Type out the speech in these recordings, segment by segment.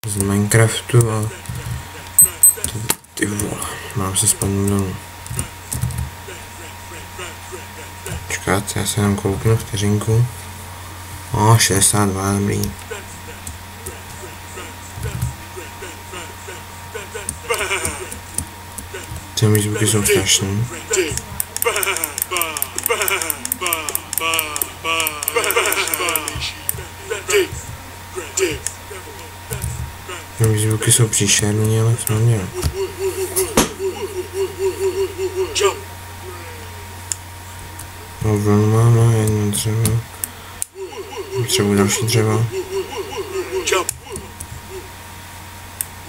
z Minecraftu a ty vole, mám se spadnout dolů. Čekat, já se jenom kouknu vteřinku. 62, dobrý. Ty mý zvuky jsou strašný. Ty zvuky jsou příšerný, ale co mám dělat? No, vlnu mám jedno dřevo. Potřebuji další dřevo.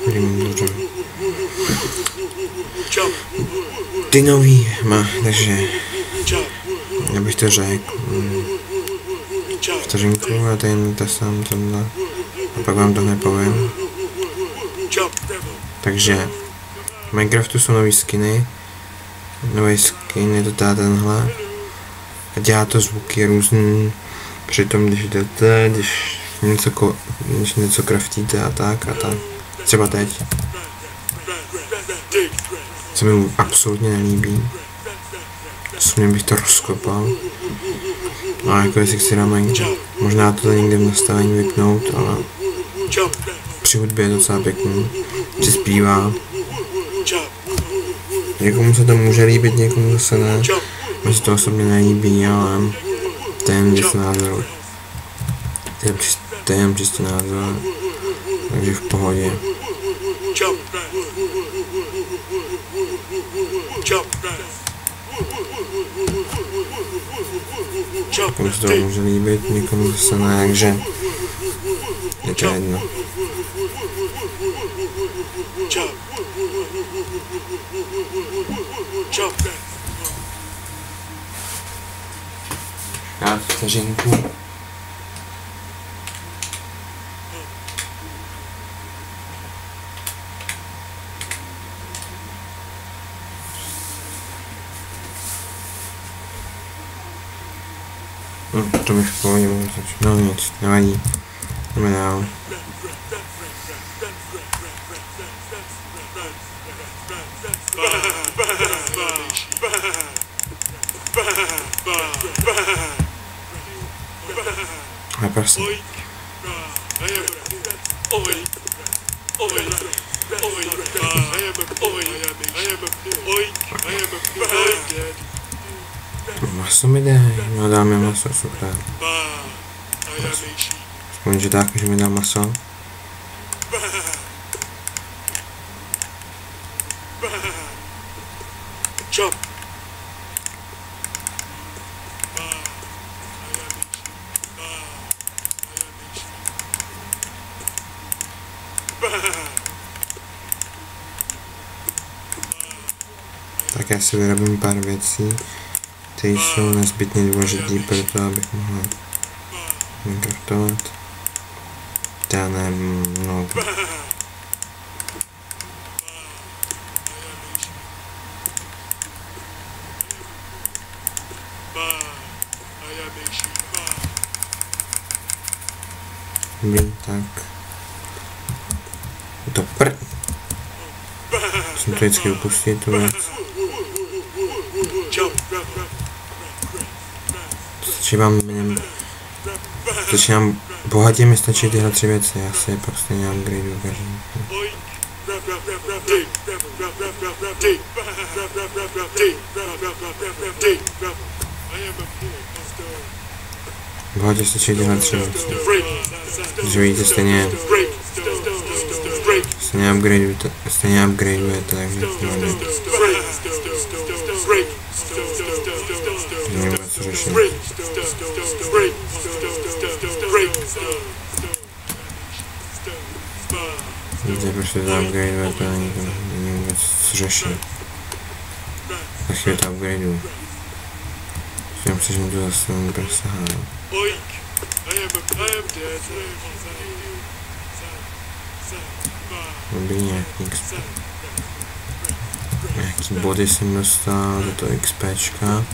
Vidím dřevo. Ty nový má, takže já bych to řekl. Vteřinku a tady to sám tohle. A pak vám to hned povím. Takže v Minecraftu jsou nový skiny. Nový skin je to tady tenhle. A dělá to zvuky různý. Přitom když jdete, když něco craftíte a tak. Třeba teď. Co mi absolutně nelíbí. Mě bych to rozkopal. A jako jestli si dáme možná to někde v nastavení vypnout, ale při hudbě je docela pěkný. Přispívá. Někomu se to může líbit, někomu zase ne. Mně se to osobně nelíbí, ale to je jen věc názoru. To je jen čistý názor. Takže v pohodě. Někomu se to může líbit, někomu zase ne, takže je to jedno. Já vteřinku. To mi v pohodě můžu začít. No nic, nevadí. Jdeme dál. A prostě. Maso mi dej, no dá mi maso, super. Aspoň, že tak, že mi dá maso. Tak já si vyrobím pár věcí, které jsou nezbytně důležité pro to, abych mohl minecraftovat. Já nevím, no. Dobrý, tak. To jsem to vždycky upustil, tu věc. Začínám bohatě mi stačí tyhle 3 věci, já si je prostě neupgradeuju každý. Bohatě stačí tyhle 3 věci. Když vidíte stejně upgradeujete, takže nevím, co řešit. Víte, prostě to upgradeujete a nevím vůbec, co řešit. Za chvíli to upgradeuju. Myslím si, že mi to zase neprosahá. Dobrý, nějaký body jsem dostal, za to XPčka.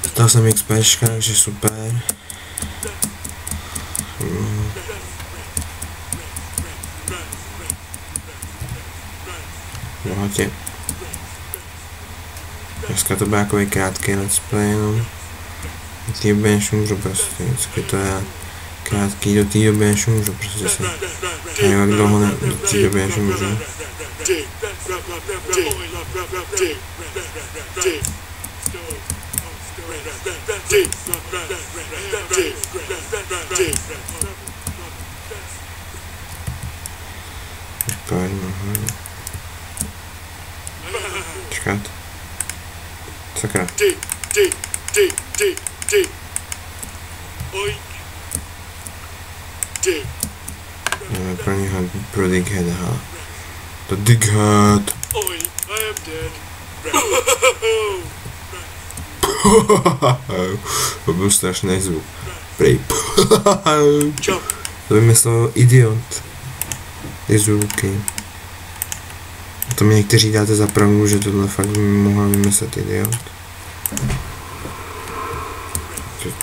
Dostal jsem XPčka, takže super. bohatě. Dneska to byl takový krátký let's play jenom. Do té doby než umřu prostě, vždycky to je krátký do té doby než umřu, prostě se nevím jak dlouho do té doby než umřu. Čekat. Sakra. Jdeme pro něho pro Dighead, aha. To Dighead! To byl strašný zvuk. Prej. To vymyslel idiot. Ty zvuky. A to mi někteří dáte za pravdu, že tohle fakt by mohl vymyslet idiot.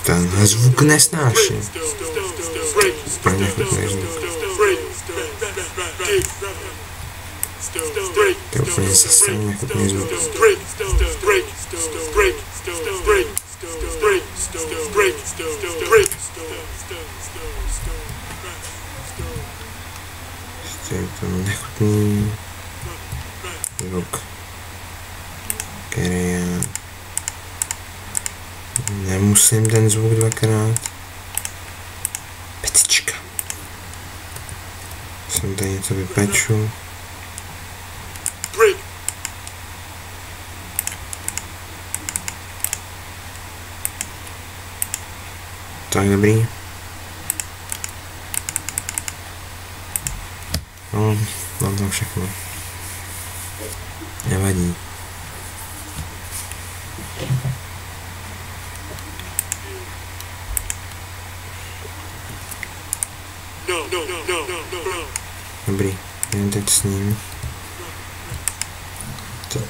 Tenhle zvuk nesnáším. Úplně nechutný zvuk. To je úplně zase nechutný zvuk. To je to nechutný zvuk, který já nemusím ten zvuk dvakrát. Petička. Jsem tady něco vypeču. Tak dobrý. No, mám tam všechno. Nevadí. Dobrý, jen teď s ním. Teď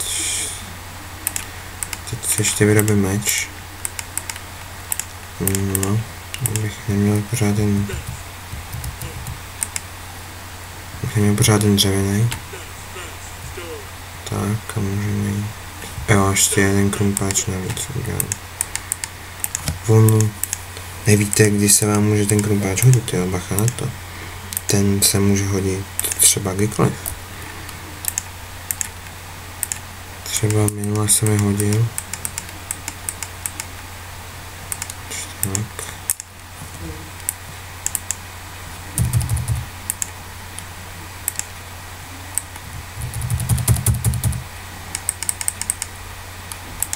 ještě vyrobím meč. No, abych neměl pořád ten dřevěnej. Tak a můžeme jít. Jo, ještě jeden krumpáč navíc udělám. Volnu. Nevíte, kdy se vám může ten krumpáč hodit, jo, bacha na to. Ten se může hodit třeba kdykoliv. Třeba minule se mi hodil. Tak.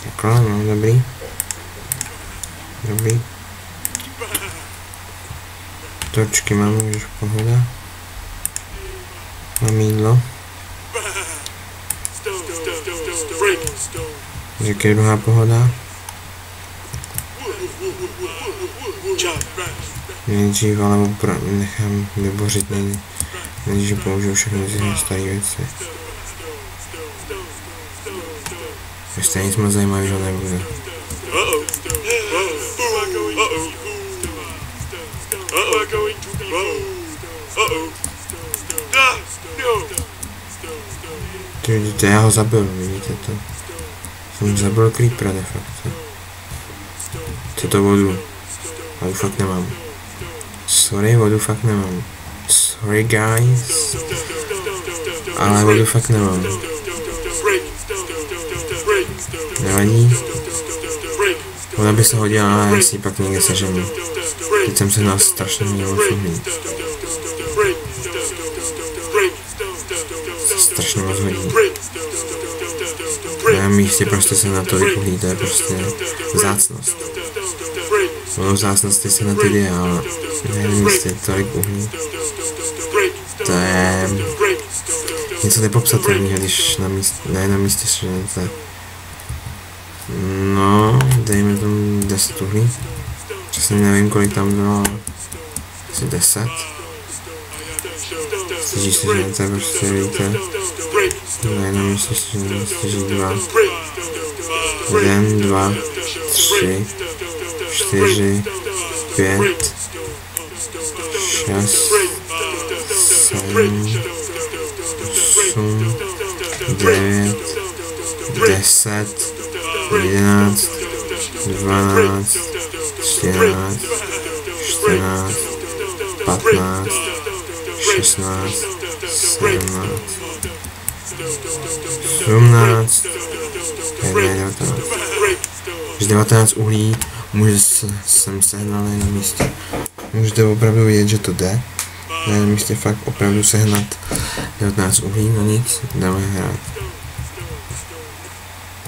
Takhle, no, dobrý. Dobrý. Torčky máme už pohoda. Mám jídlo. Jaká druhá pohoda? Nejdřív ale nechám vybořit, než použiju všechny ty staré věci. Ještě nic moc zajímavého nebude. Ty vidíte, já ho zabil, vidíte to. Jsem zabil creepera de facto. Co to vodu? Vodu fakt nemám. Sorry, vodu fakt nemám. Sorry guys. Ale vodu fakt nemám. Nevadí. Ona by se hodila, ale já si ji pak někde seženu. Teď jsem se nás strašně měl filmí. Strašně moc hodí. Na místě prostě se na to vypohlí, to je prostě vzácnost. Ono vzácnosti se na ty jde, ale na jednom místě tolik uhlí. To je něco nepopsatelného, když na jednom místě šlenete. No, dejme tomu 10 uhlí. Přesně nevím, kolik tam bylo, ale asi 10. Stěží si, že to prostě víte. Na jednom místě stěží 2. 1, 2, 3, 4, 5, 6, 7, 8, 9, 10, 11, 12, 13, 14, 15, 16, 17, 18, 19. Už 19 uhlí jsem sehnal na místě. Můžete opravdu vidět, že to jde. Na místě fakt opravdu sehnat 19 uhlí, no nic, jdeme hrát.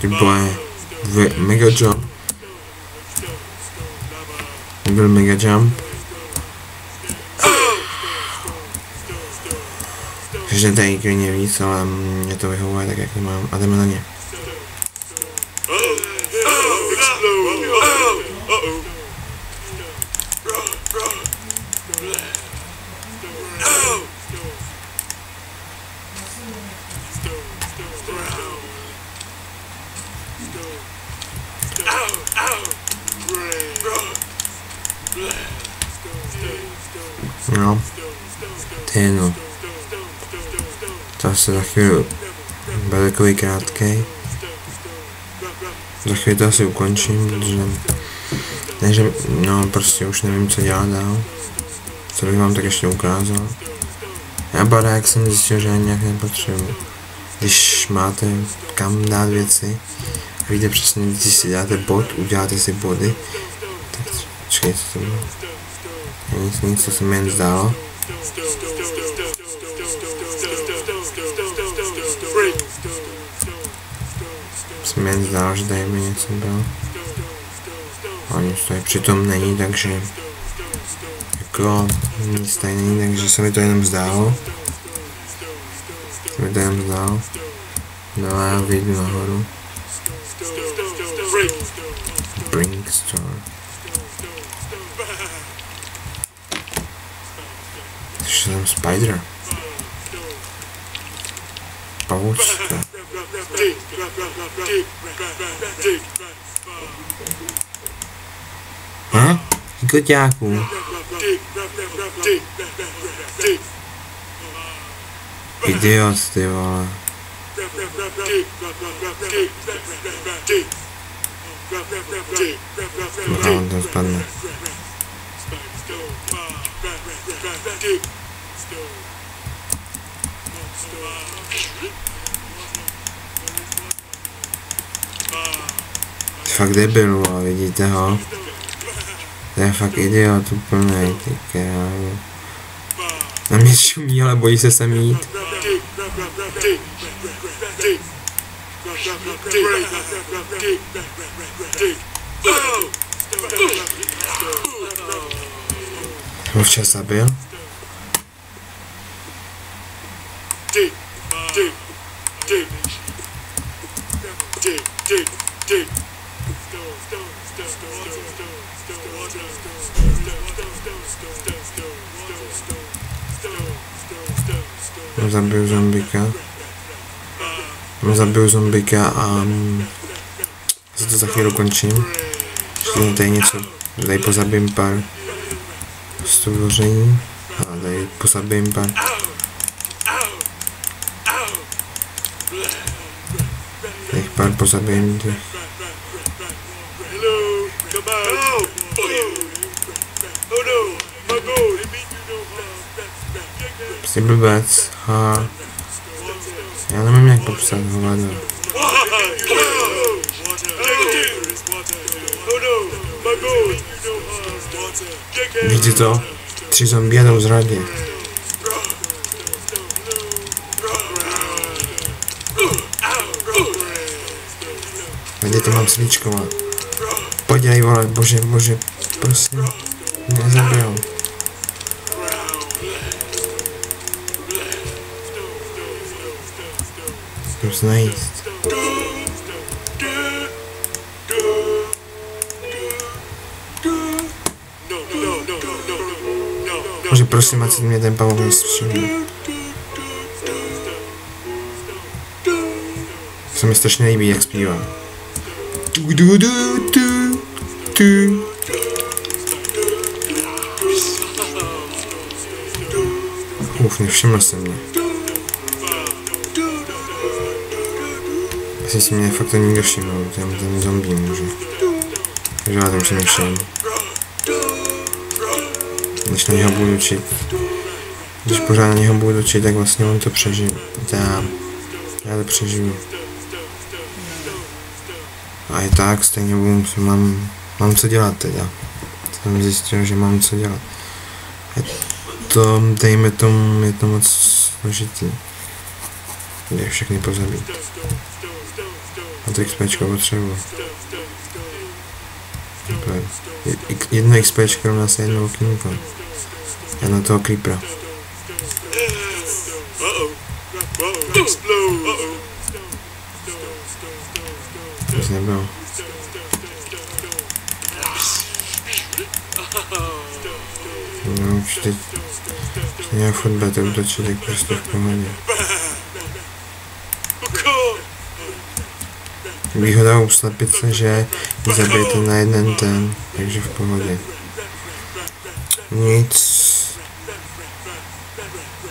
Ty boje, mega jump. Byl mega jump. Takže tady klidně víc, ale mě to vyhovuje tak, jak to mám. A jdeme na ně. No, to je jedno. To se za chvíli bude takový krátkej. Za chvíli to asi ukončím, protože ne, že, no prostě už nevím, co dělat dál. Co bych vám tak ještě ukázal. Já barák jsem zjistil, že ani nějak nepotřebuji. Když máte kam dát věci, víte přesně, když si dáte bod, uděláte si body, tak počkej, co to bylo. Nic, co se mi jen zdálo. Se mi jen zdálo, že tady by něco bylo. A nic tady přitom není, takže jako nic tady není, takže se mi to jenom zdálo. No a já vyjdu nahoru. Brink store. Ještě tam spider. Pavoučka. Koťáků. Idiot, ty vole. No, on tam spadne. Fakt debil, ale vidíte ho? To je fakt idiot úplnej, ty krávo. Na mě šumí, ale bojí se sem jít. Ho včas zabil? Zabiju zombika a za to za chvíli končím. Ještě tady něco, tady pozabím pár stvoření a tady pozabím pár. Těch pár pozabím těch. Jsi blbec, ha. Já nevím, jak popsat hovado. Vidíte to? 3 zombie jdou zradě. Kde to mám svíčkovat? Podělej, vole, bože, prosím. Nezabijou. Zkus najíst. Bože, prosím, ať si mě ten pavouk nestřelí. Se mi strašně líbí, jak zpívá. Nevšiml jsem mě. Asi si mě fakt to nikdo všiml, ten zombie může. Takže já to už si nevšiml. Když na něho budu točit. Když pořád na něho budu točit, tak vlastně on to přežije. Já to přežiju. A i tak stejně mám co dělat teda. Jsem zjistil, že mám co dělat. To, dejme tomu, je to moc složitý. Jde všechny pozabít. A to XPčko potřebuji. Jedno XPčko rovná se jedno okýnko. Já na toho creepera. Nic nebylo. No už teď já furt budete útočit, tak prostě v pohodě. Výhoda u slepice, že ji zabijete na jeden ten, takže v pohodě. Nic.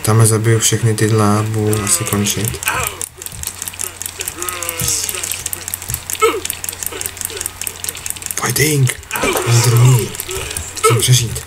Tam zabiju všechny tyhle a budu asi končit. Fighting! Mám druhý. Chcem přežít.